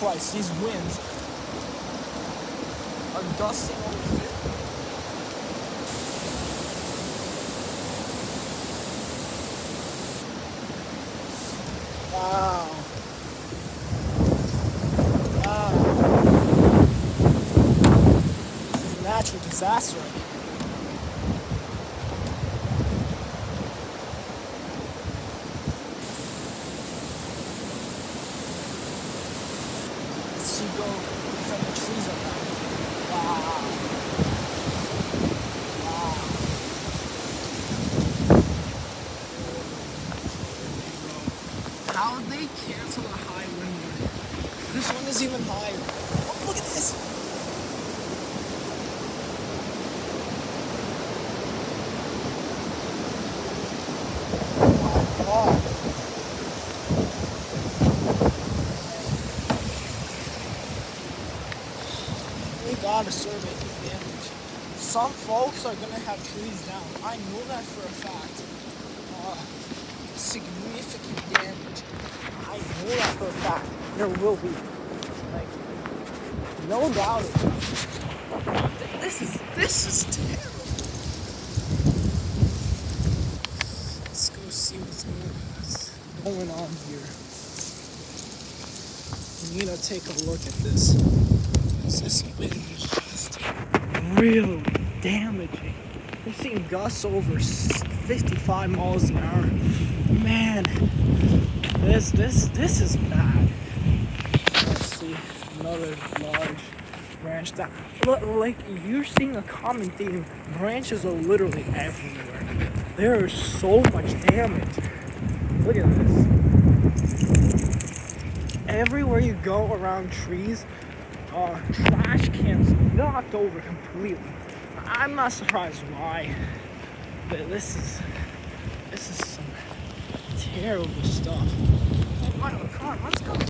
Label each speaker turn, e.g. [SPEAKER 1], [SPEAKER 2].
[SPEAKER 1] Christ, these winds are gusting over 50. Wow. Wow. This is a natural disaster. Let's see go from the trees up now. Wow. Wow. How did they cancel a high wind warning? This one is even higher. Oh, look at this. Oh my God. We gotta survey the damage. Some folks are gonna have trees down. I know that for a fact. Significant damage. I know that for a fact. There will be. Like, no doubt it. This is terrible. Let's go see what's going on here. We need to take a look at this. This wind is just real damaging. We've seen gusts over 55 miles an hour. Man, this is bad. Let's see, another large branch that, like, you're seeing a common theme. Branches are literally everywhere. There is so much damage. Look at this. Everywhere you go around trees, trash cans knocked over completely. I'm not surprised why, but this is some terrible stuff. Oh my God, let's go.